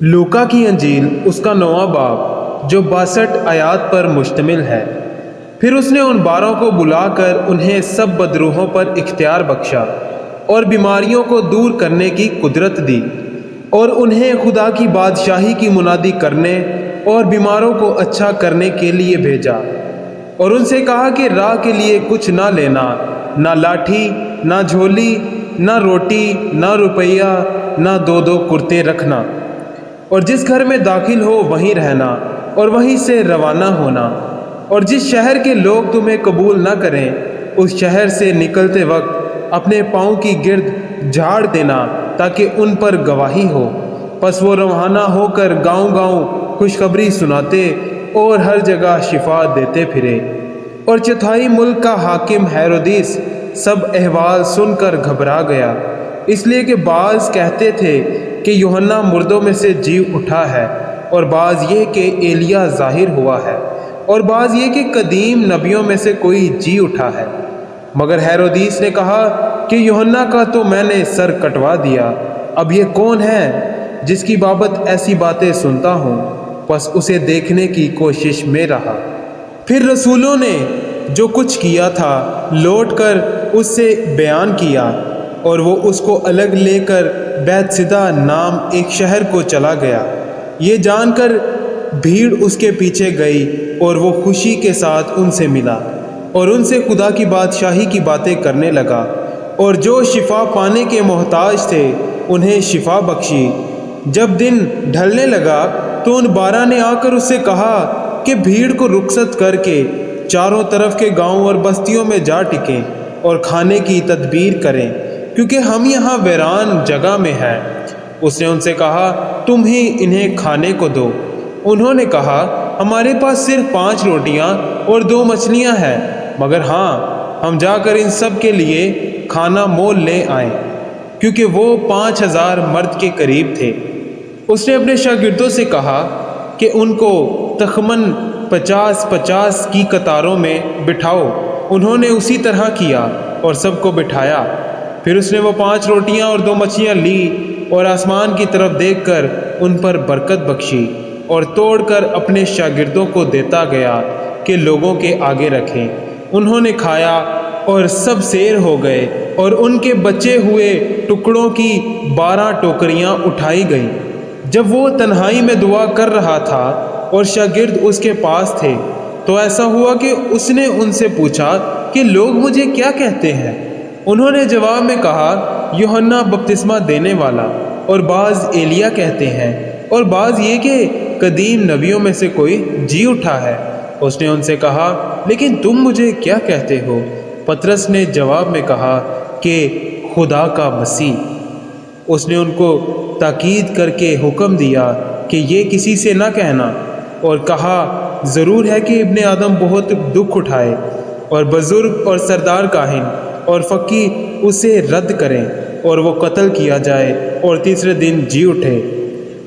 لوکا کی انجیل اس کا 9واں باب جو 62 آیات پر مشتمل ہے۔ پھر اس نے ان 12 کو بلا کر انہیں سب بدروحوں پر اختیار بخشا اور بیماریوں کو دور کرنے کی قدرت دی، اور انہیں خدا کی بادشاہی کی منادی کرنے اور بیماروں کو اچھا کرنے کے لیے بھیجا، اور ان سے کہا کہ راہ کے لیے کچھ نہ لینا، نہ لاٹھی، نہ جھولی، نہ روٹی، نہ روپیہ، نہ دو کرتے رکھنا، اور جس گھر میں داخل ہو وہیں رہنا اور وہیں سے روانہ ہونا، اور جس شہر کے لوگ تمہیں قبول نہ کریں اس شہر سے نکلتے وقت اپنے پاؤں کی گرد جھاڑ دینا تاکہ ان پر گواہی ہو۔ پس وہ روانہ ہو کر گاؤں گاؤں خوشخبری سناتے اور ہر جگہ شفا دیتے پھرے۔ اور چوتھائی ملک کا حاکم ہیرودیس سب احوال سن کر گھبرا گیا، اس لیے کہ بعض کہتے تھے کہ یوحنا مردوں میں سے جی اٹھا ہے، اور بعض یہ کہ ایلیا ظاہر ہوا ہے، اور بعض یہ کہ قدیم نبیوں میں سے کوئی جی اٹھا ہے۔ مگر ہیرودیس نے کہا کہ یوحنا کا تو میں نے سر کٹوا دیا، اب یہ کون ہے جس کی بابت ایسی باتیں سنتا ہوں؟ پس اسے دیکھنے کی کوشش میں رہا۔ پھر رسولوں نے جو کچھ کیا تھا لوٹ کر اس سے بیان کیا، اور وہ اس کو الگ لے کر بیت سدا نام ایک شہر کو چلا گیا۔ یہ جان کر بھیڑ اس کے پیچھے گئی، اور وہ خوشی کے ساتھ ان سے ملا اور ان سے خدا کی بادشاہی کی باتیں کرنے لگا، اور جو شفا پانے کے محتاج تھے انہیں شفا بخشی۔ جب دن ڈھلنے لگا تو ان 12 نے آ کر اس سے کہا کہ بھیڑ کو رخصت کر کے چاروں طرف کے گاؤں اور بستیوں میں جا ٹکیں اور کھانے کی تدبیر کریں، کیونکہ ہم یہاں ویران جگہ میں ہیں۔ اس نے ان سے کہا تم ہی انہیں کھانے کو دو۔ انہوں نے کہا ہمارے پاس صرف 5 روٹیاں اور 2 مچھلیاں ہیں، مگر ہاں ہم جا کر ان سب کے لیے کھانا مول لے آئیں، کیونکہ وہ 5000 مرد کے قریب تھے۔ اس نے اپنے شاگردوں سے کہا کہ ان کو تخمن 50-50 کی قطاروں میں بٹھاؤ۔ انہوں نے اسی طرح کیا اور سب کو بٹھایا۔ پھر اس نے وہ 5 روٹیاں اور 2 مچھلیاں لی اور آسمان کی طرف دیکھ کر ان پر برکت بخشی، اور توڑ کر اپنے شاگردوں کو دیتا گیا کہ لوگوں کے آگے رکھیں۔ انہوں نے کھایا اور سب سیر ہو گئے، اور ان کے بچے ہوئے ٹکڑوں کی 12 ٹوکریاں اٹھائی گئیں۔ جب وہ تنہائی میں دعا کر رہا تھا اور شاگرد اس کے پاس تھے، تو ایسا ہوا کہ اس نے ان سے پوچھا کہ لوگ مجھے کیا کہتے ہیں؟ انہوں نے جواب میں کہا یوحنا بپتسمہ دینے والا، اور بعض ایلیا کہتے ہیں، اور بعض یہ کہ قدیم نبیوں میں سے کوئی جی اٹھا ہے۔ اس نے ان سے کہا لیکن تم مجھے کیا کہتے ہو؟ پطرس نے جواب میں کہا کہ خدا کا مسیح۔ اس نے ان کو تاکید کر کے حکم دیا کہ یہ کسی سے نہ کہنا، اور کہا ضرور ہے کہ ابن آدم بہت دکھ اٹھائے، اور بزرگ اور سردار کاہن اور فقی اسے رد کریں، اور وہ قتل کیا جائے اور تیسرے دن جی اٹھے۔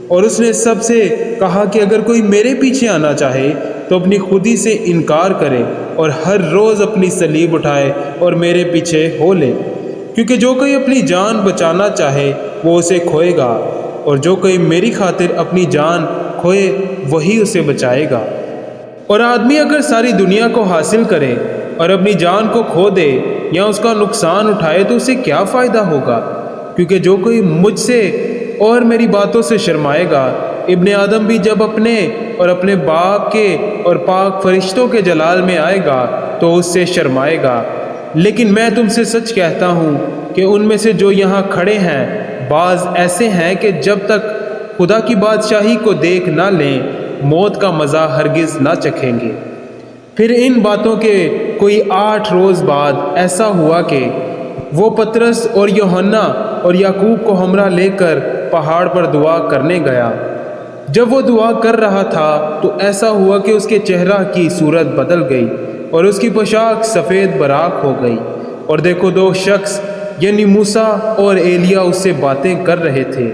اور اس نے سب سے کہا کہ اگر کوئی میرے پیچھے آنا چاہے تو اپنی خودی سے انکار کرے اور ہر روز اپنی صلیب اٹھائے اور میرے پیچھے ہو لے، کیونکہ جو کوئی اپنی جان بچانا چاہے وہ اسے کھوئے گا، اور جو کوئی میری خاطر اپنی جان کھوئے وہی اسے بچائے گا۔ اور آدمی اگر ساری دنیا کو حاصل کرے اور اپنی جان کو کھو دے یا اس کا نقصان اٹھائے تو اسے کیا فائدہ ہوگا؟ کیونکہ جو کوئی مجھ سے اور میری باتوں سے شرمائے گا، ابن آدم بھی جب اپنے اور اپنے باپ کے اور پاک فرشتوں کے جلال میں آئے گا تو اس سے شرمائے گا۔ لیکن میں تم سے سچ کہتا ہوں کہ ان میں سے جو یہاں کھڑے ہیں بعض ایسے ہیں کہ جب تک خدا کی بادشاہی کو دیکھ نہ لیں موت کا مزہ ہرگز نہ چکھیں گے۔ پھر ان باتوں کے کوئی 8 روز بعد ایسا ہوا کہ وہ پطرس اور یوحنا اور یعقوب کو ہمراہ لے کر پہاڑ پر دعا کرنے گیا۔ جب وہ دعا کر رہا تھا تو ایسا ہوا کہ اس کے چہرہ کی صورت بدل گئی اور اس کی پوشاک سفید براق ہو گئی، اور دیکھو 2 شخص یعنی موسیٰ اور ایلیا اس سے باتیں کر رہے تھے۔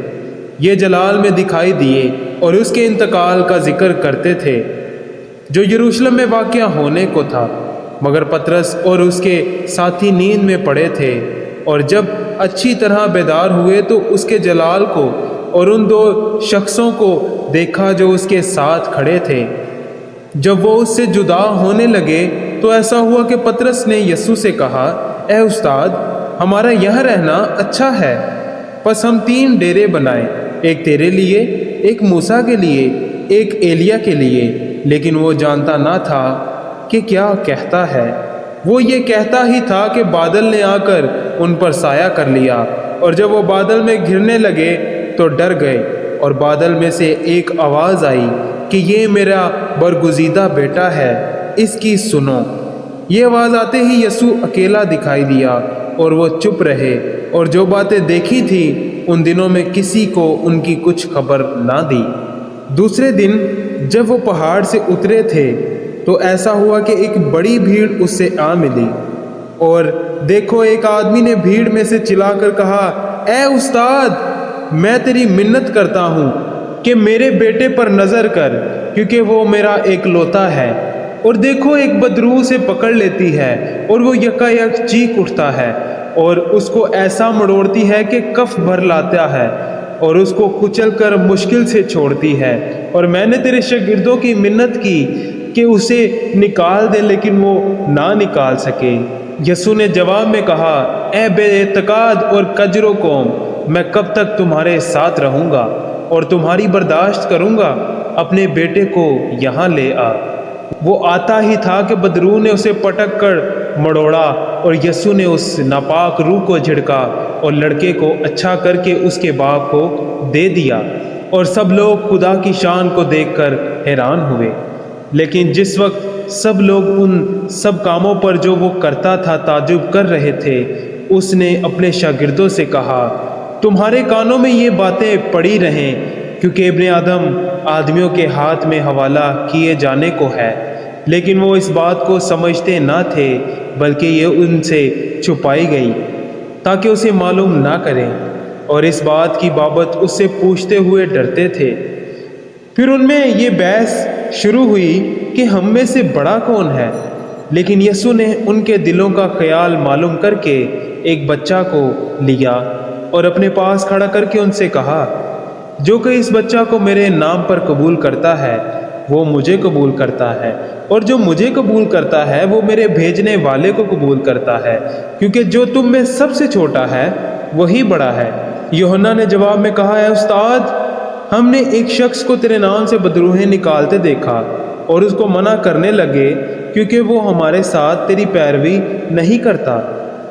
یہ جلال میں دکھائی دیے اور اس کے انتقال کا ذکر کرتے تھے جو یروشلم میں واقع ہونے کو تھا، مگر پطرس اور اس کے ساتھی نیند میں پڑے تھے، اور جب اچھی طرح بیدار ہوئے تو اس کے جلال کو اور ان دو شخصوں کو دیکھا جو اس کے ساتھ کھڑے تھے۔ جب وہ اس سے جدا ہونے لگے تو ایسا ہوا کہ پطرس نے یسوع سے کہا، اے استاد، ہمارا یہاں رہنا اچھا ہے، پس ہم 3 ڈیرے بنائیں، ایک تیرے لیے، ایک موسیٰ کے لیے، ایک ایلیاہ کے لیے۔ لیکن وہ جانتا نہ تھا کہ کیا کہتا ہے۔ وہ یہ کہتا ہی تھا کہ بادل نے آ کر ان پر سایہ کر لیا، اور جب وہ بادل میں گھرنے لگے تو ڈر گئے، اور بادل میں سے ایک آواز آئی کہ یہ میرا برگزیدہ بیٹا ہے، اس کی سنو۔ یہ آواز آتے ہی یسوع اکیلا دکھائی دیا اور وہ چپ رہے، اور جو باتیں دیکھی تھی ان دنوں میں کسی کو ان کی کچھ خبر نہ دی۔ دوسرے دن جب وہ پہاڑ سے اترے تھے تو ایسا ہوا کہ ایک بڑی بھیڑ اس سے آ ملی، اور دیکھو ایک آدمی نے بھیڑ میں سے چلا کر کہا، اے استاد، میں تیری منت کرتا ہوں کہ میرے بیٹے پر نظر کر، کیونکہ وہ میرا اکلوتا ہے، اور دیکھو ایک بدروح سے پکڑ لیتی ہے، اور وہ یکا یک چیخ اٹھتا ہے، اور اس کو ایسا مڑوڑتی ہے کہ کف بھر لاتا ہے، اور اس کو کچل کر مشکل سے چھوڑتی ہے۔ اور میں نے تیرے شاگردوں کی منت کی کہ اسے نکال دے، لیکن وہ نہ نکال سکے۔ یسوع نے جواب میں کہا، اے بے اعتقاد اور کجرو قوم، میں کب تک تمہارے ساتھ رہوں گا اور تمہاری برداشت کروں گا؟ اپنے بیٹے کو یہاں لے آ۔ وہ آتا ہی تھا کہ بدروح نے اسے پٹک کر مڑوڑا، اور یسوع نے اس ناپاک روح کو جھڑکا اور لڑکے کو اچھا کر کے اس کے باپ کو دے دیا، اور سب لوگ خدا کی شان کو دیکھ کر حیران ہوئے۔ لیکن جس وقت سب لوگ ان سب کاموں پر جو وہ کرتا تھا تعجب کر رہے تھے، اس نے اپنے شاگردوں سے کہا، تمہارے کانوں میں یہ باتیں پڑی رہیں، کیونکہ ابن آدم آدمیوں کے ہاتھ میں حوالہ کیے جانے کو ہے۔ لیکن وہ اس بات کو سمجھتے نہ تھے، بلکہ یہ ان سے چھپائی گئی تاکہ اسے معلوم نہ کریں، اور اس بات کی بابت اس سے پوچھتے ہوئے ڈرتے تھے۔ پھر ان میں یہ بحث شروع ہوئی کہ ہم میں سے بڑا کون ہے؟ لیکن یسوع نے ان کے دلوں کا خیال معلوم کر کے ایک بچہ کو لیا اور اپنے پاس کھڑا کر کے ان سے کہا، جو کہ اس بچہ کو میرے نام پر قبول کرتا ہے وہ مجھے قبول کرتا ہے، اور جو مجھے قبول کرتا ہے وہ میرے بھیجنے والے کو قبول کرتا ہے، کیونکہ جو تم میں سب سے چھوٹا ہے وہی بڑا ہے۔ یوحنا نے جواب میں کہا، اے استاد، ہم نے ایک شخص کو تیرے نام سے بدروہیں نکالتے دیکھا اور اس کو منع کرنے لگے، کیونکہ وہ ہمارے ساتھ تیری پیروی نہیں کرتا۔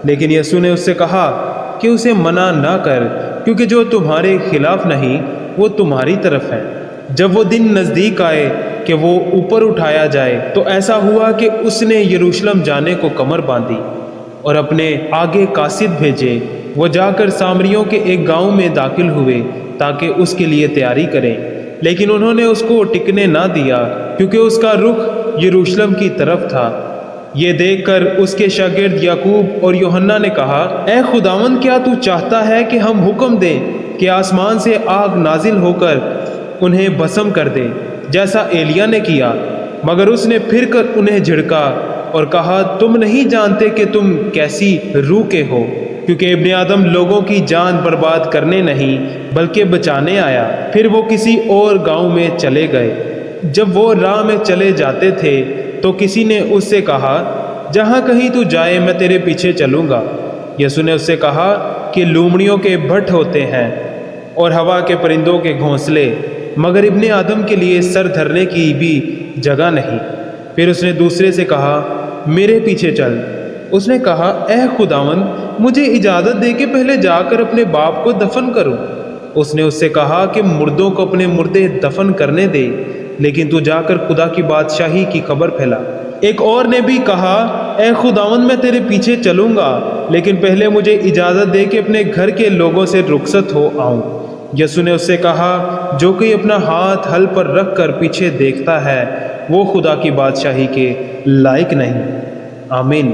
لیکن یسوع نے اس سے کہا کہ اسے منع نہ کر، کیونکہ جو تمہارے خلاف نہیں وہ تمہاری طرف ہے۔ جب وہ دن نزدیک آئے کہ وہ اوپر اٹھایا جائے تو ایسا ہوا کہ اس نے یروشلم جانے کو کمر باندھی اور اپنے آگے قاصد بھیجے۔ وہ جا کر سامریوں کے ایک گاؤں میں داخل ہوئے تاکہ اس کے لیے تیاری کریں، لیکن انہوں نے اس کو ٹکنے نہ دیا، کیونکہ اس کا رخ یروشلم کی طرف تھا۔ یہ دیکھ کر اس کے شاگرد یعقوب اور یوحنا نے کہا، اے خداوند، کیا تو چاہتا ہے کہ ہم حکم دیں کہ آسمان سے آگ نازل ہو کر انہیں بھسم کر دے، جیسا ایلیاہ نے کیا؟ مگر اس نے پھر کر انہیں جھڑکا اور کہا، تم نہیں جانتے کہ تم کیسی روح کے ہو، کیونکہ ابن آدم لوگوں کی جان برباد کرنے نہیں بلکہ بچانے آیا۔ پھر وہ کسی اور گاؤں میں چلے گئے۔ جب وہ راہ میں چلے جاتے تھے تو کسی نے اس سے کہا، جہاں کہیں تو جائے میں تیرے پیچھے چلوں گا۔ یسوع نے اس سے کہا کہ لومڑیوں کے بھٹ ہوتے ہیں اور ہوا کے پرندوں کے گھونسلے، مگر ابن آدم کے لیے سر دھرنے کی بھی جگہ نہیں۔ پھر اس نے دوسرے سے کہا، میرے پیچھے چل۔ اس نے کہا، اے خداوند، مجھے اجازت دے کہ پہلے جا کر اپنے باپ کو دفن کروں۔ اس نے اس سے کہا کہ مردوں کو اپنے مردے دفن کرنے دے، لیکن تو جا کر خدا کی بادشاہی کی خبر پھیلا۔ ایک اور نے بھی کہا، اے خداوند، میں تیرے پیچھے چلوں گا، لیکن پہلے مجھے اجازت دے کہ اپنے گھر کے لوگوں سے رخصت ہو آؤں۔ یسوع نے اس سے کہا، جو کوئی اپنا ہاتھ ہل پر رکھ کر پیچھے دیکھتا ہے وہ خدا کی بادشاہی کے لائق نہیں۔ آمین۔